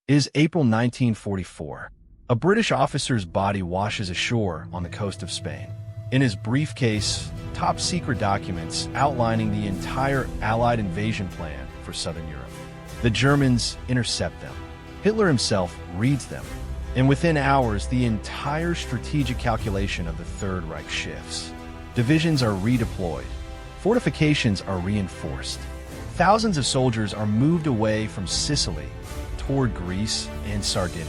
It is April 1944. A British officer's body washes ashore on the coast of Spain. In his briefcase, top-secret documents outlining the entire Allied invasion plan for southern Europe. The Germans intercept them. Hitler himself reads them. And within hours, the entire strategic calculation of the Third Reich shifts. Divisions are redeployed. Fortifications are reinforced. Thousands of soldiers are moved away from Sicily toward Greece and Sardinia.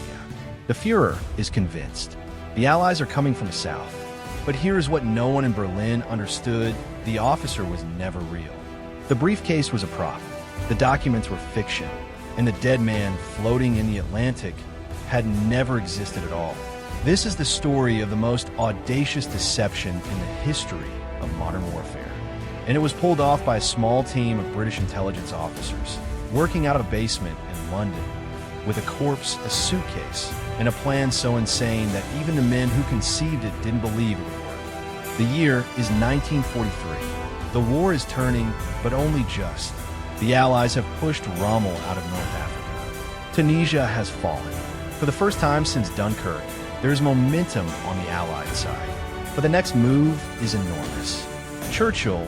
The Führer is convinced. The Allies are coming from the south. But here is what no one in Berlin understood: the officer was never real. The briefcase was a prop. The documents were fiction. And the dead man floating in the Atlantic had never existed at all. This is the story of the most audacious deception in the history of modern warfare. And it was pulled off by a small team of British intelligence officers working out of a basement in London with a corpse, a suitcase, and a plan so insane that even the men who conceived it didn't believe it would work. The year is 1943. The war is turning, but only just. The Allies have pushed Rommel out of North Africa. Tunisia has fallen. For the first time since Dunkirk, there is momentum on the Allied side. But the next move is enormous. Churchill,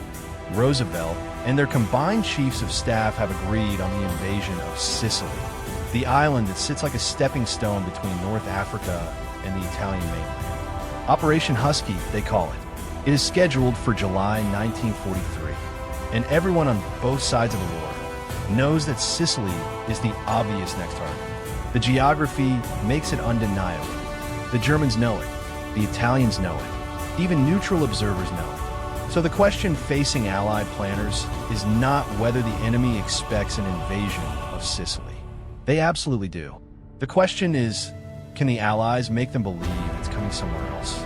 Roosevelt, and their combined chiefs of staff have agreed on the invasion of Sicily, the island that sits like a stepping stone between North Africa and the Italian mainland. Operation Husky, they call it. It is scheduled for July 1943, and everyone on both sides of the war knows that Sicily is the obvious next target. The geography makes it undeniable. The Germans know it. The Italians know it. Even neutral observers know it. So the question facing Allied planners is not whether the enemy expects an invasion of Sicily. They absolutely do. The question is, can the Allies make them believe it's coming somewhere else?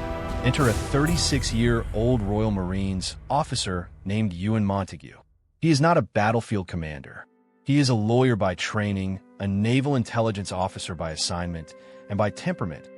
Enter a 36-year-old Royal Marines officer named Ewen Montagu. He is not a battlefield commander. He is a lawyer by training, a naval intelligence officer by assignment, and by temperament,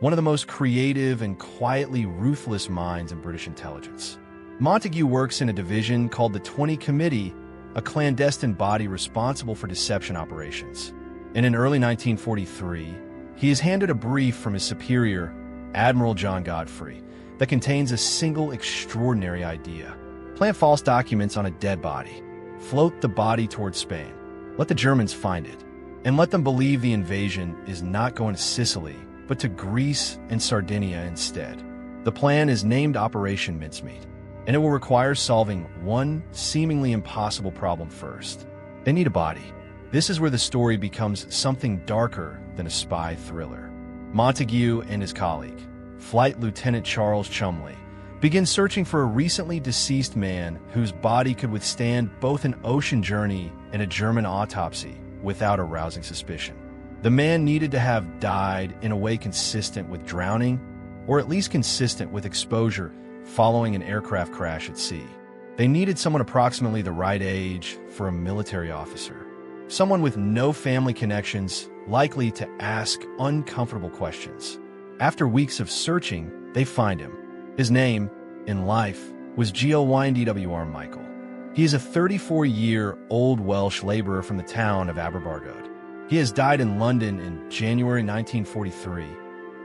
one of the most creative and quietly ruthless minds in British intelligence. Montagu works in a division called the 20 Committee, a clandestine body responsible for deception operations. And in early 1943, he is handed a brief from his superior, Admiral John Godfrey, that contains a single extraordinary idea. Plant false documents on a dead body. Float the body towards Spain. Let the Germans find it. And let them believe the invasion is not going to Sicily, but to Greece and Sardinia instead. The plan is named Operation Mincemeat, and it will require solving one seemingly impossible problem first. They need a body. This is where the story becomes something darker than a spy thriller. Montagu and his colleague, Flight Lieutenant Charles Chumley, begin searching for a recently deceased man whose body could withstand both an ocean journey and a German autopsy without arousing suspicion. The man needed to have died in a way consistent with drowning, or at least consistent with exposure following an aircraft crash at sea. They needed someone approximately the right age for a military officer. Someone with no family connections, likely to ask uncomfortable questions. After weeks of searching, they find him. His name, in life, was Glyndwr Michael. He is a 34-year-old Welsh laborer from the town of Aberbargod. He has died in London in January 1943,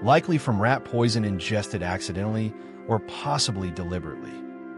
likely from rat poison ingested accidentally or possibly deliberately.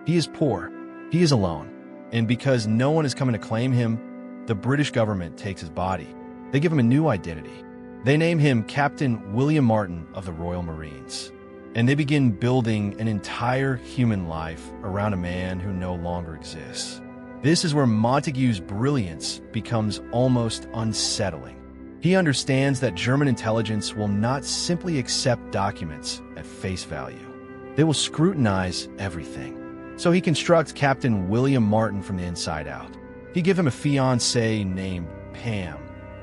He is poor. He is alone. And because no one is coming to claim him, the British government takes his body. They give him a new identity. They name him Captain William Martin of the Royal Marines. And they begin building an entire human life around a man who no longer exists. This is where Montagu's brilliance becomes almost unsettling. He understands that German intelligence will not simply accept documents at face value. They will scrutinize everything. So he constructs Captain William Martin from the inside out. He gives him a fiancée named Pam,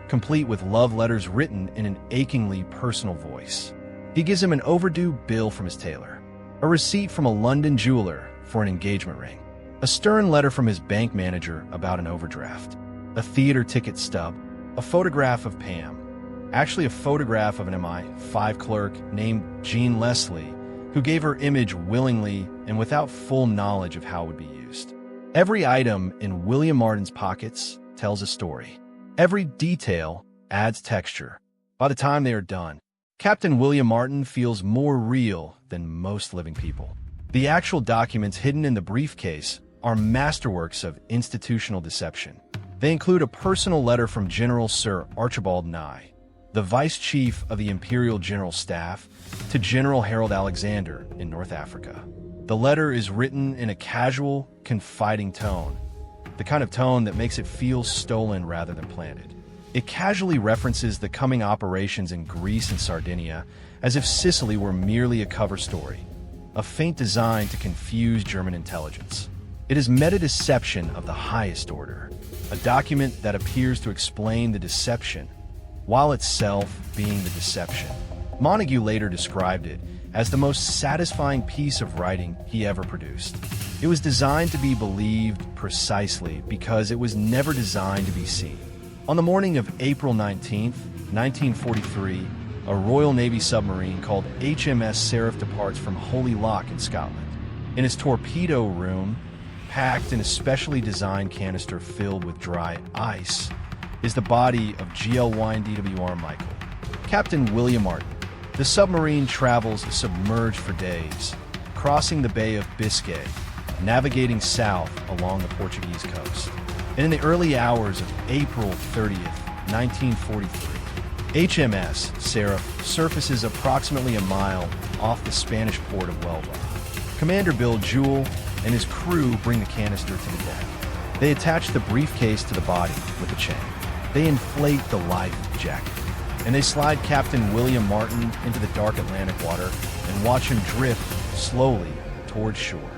complete with love letters written in an achingly personal voice. He gives him an overdue bill from his tailor, a receipt from a London jeweler for an engagement ring, a stern letter from his bank manager about an overdraft, a theater ticket stub, a photograph of Pam, actually a photograph of an MI5 clerk named Jean Leslie, who gave her image willingly and without full knowledge of how it would be used. Every item in William Martin's pockets tells a story. Every detail adds texture. By the time they are done, Captain William Martin feels more real than most living people. The actual documents hidden in the briefcase are masterworks of institutional deception. They include a personal letter from General Sir Archibald Nye, the Vice Chief of the Imperial General Staff, to General Harold Alexander in North Africa. The letter is written in a casual, confiding tone, the kind of tone that makes it feel stolen rather than planted. It casually references the coming operations in Greece and Sardinia as if Sicily were merely a cover story, a feint designed to confuse German intelligence. It is meta-deception of the highest order, a document that appears to explain the deception, while itself being the deception. Montagu later described it as the most satisfying piece of writing he ever produced. It was designed to be believed precisely because it was never designed to be seen. On the morning of April 19, 1943, a Royal Navy submarine called HMS Seraph departs from Holy Loch in Scotland. In its torpedo room, packed in a specially designed canister filled with dry ice, is the body of Glyndwr Michael. Captain William Martin. The submarine travels submerged for days, crossing the Bay of Biscay, navigating south along the Portuguese coast. And in the early hours of April 30th, 1943, HMS Seraph surfaces approximately a mile off the Spanish port of Huelva. Commander Bill Jewell and his crew bring the canister to the deck. They attach the briefcase to the body with a chain. They inflate the life jacket, and they slide Captain William Martin into the dark Atlantic water and watch him drift slowly towards shore.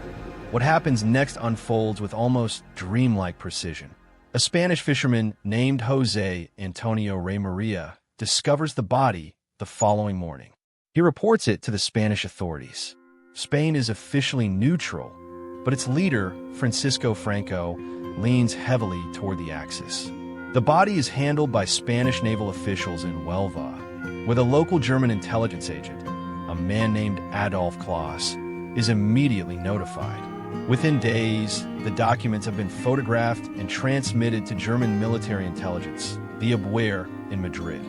What happens next unfolds with almost dreamlike precision. A Spanish fisherman named Jose Antonio Rey Maria discovers the body the following morning. He reports it to the Spanish authorities. Spain is officially neutral, but its leader, Francisco Franco, leans heavily toward the Axis. The body is handled by Spanish naval officials in Huelva, where the local German intelligence agent, a man named Adolf Hitler, is immediately notified. Within days, the documents have been photographed and transmitted to German military intelligence, the Abwehr, in Madrid.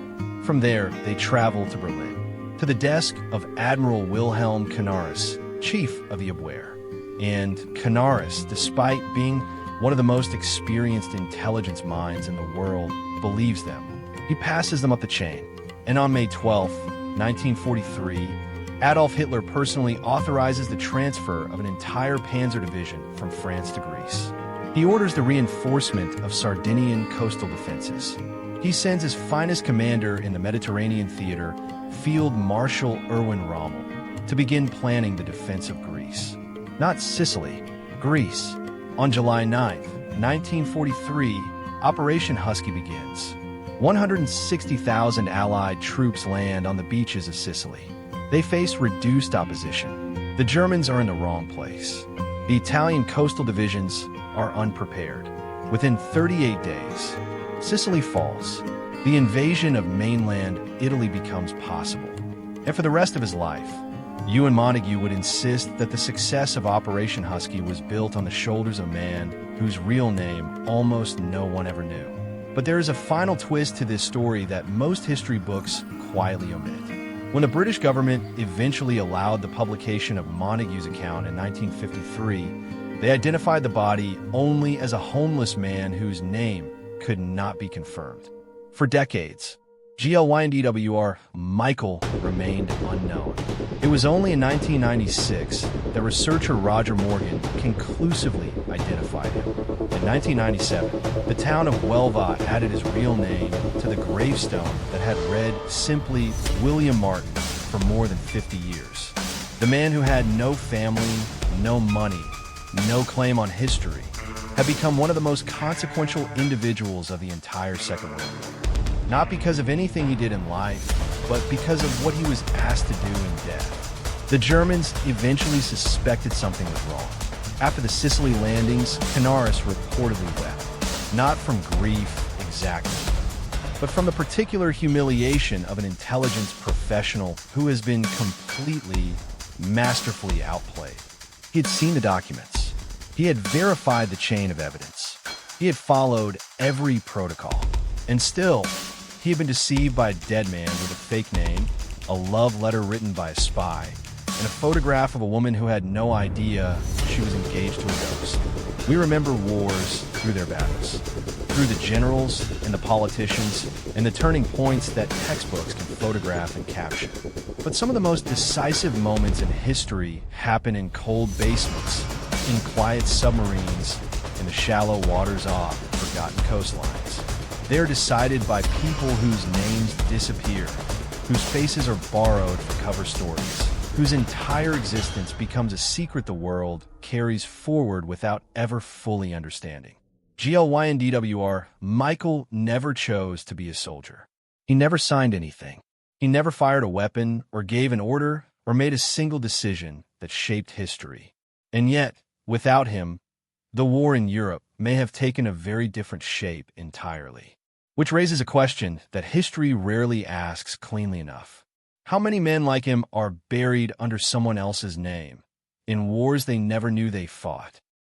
From there, they travel to Berlin, to the desk of Admiral Wilhelm Canaris, chief of the Abwehr. And Canaris, despite being one of the most experienced intelligence minds in the world, believes them. He passes them up the chain. And on May 12, 1943, Adolf Hitler personally authorizes the transfer of an entire panzer division from France to Greece. He orders the reinforcement of Sardinian coastal defenses. He sends his finest commander in the Mediterranean theater, Field Marshal Ewen Rommel, to begin planning the defense of Greece. Not Sicily, Greece. On July 9, 1943, Operation Husky begins. 160,000 Allied troops land on the beaches of Sicily. They face reduced opposition. The Germans are in the wrong place. The Italian coastal divisions are unprepared. Within 38 days, Sicily falls. The invasion of mainland Italy becomes possible. And for the rest of his life, Ewen Montagu would insist that the success of Operation Husky was built on the shoulders of a man whose real name almost no one ever knew. But there is a final twist to this story that most history books quietly omit. When the British government eventually allowed the publication of Montagu's account in 1953, they identified the body only as a homeless man whose name could not be confirmed. For decades, Glyndwr Michael remained unknown. It was only in 1996 that researcher Roger Morgan conclusively identified him. In 1997, the town of Huelva added his real name to the gravestone that had read simply William Martin for more than 50 years. The man who had no family, no money, no claim on history, had become one of the most consequential individuals of the entire Second World War. Not because of anything he did in life, but because of what he was asked to do in death. The Germans eventually suspected something was wrong. After the Sicily landings, Canaris reportedly wept, not from grief exactly, but from the particular humiliation of an intelligence professional who has been completely, masterfully outplayed. He had seen the documents. He had verified the chain of evidence. He had followed every protocol. And still, He had been deceived by a dead man with a fake name, a love letter written by a spy, and a photograph of a woman who had no idea she was engaged to a ghost. We remember wars through their battles, through the generals and the politicians, and the turning points that textbooks can photograph and capture. But some of the most decisive moments in history happen in cold basements, in quiet submarines, in the shallow waters off forgotten coastlines. They are decided by people whose names disappear, whose faces are borrowed for cover stories, whose entire existence becomes a secret the world carries forward without ever fully understanding. Glyndwr Michael never chose to be a soldier. He never signed anything. He never fired a weapon or gave an order or made a single decision that shaped history. And yet, without him, the war in Europe may have taken a very different shape entirely. Which raises a question that history rarely asks cleanly enough. How many men like him are buried under someone else's name, in wars they never knew they fought?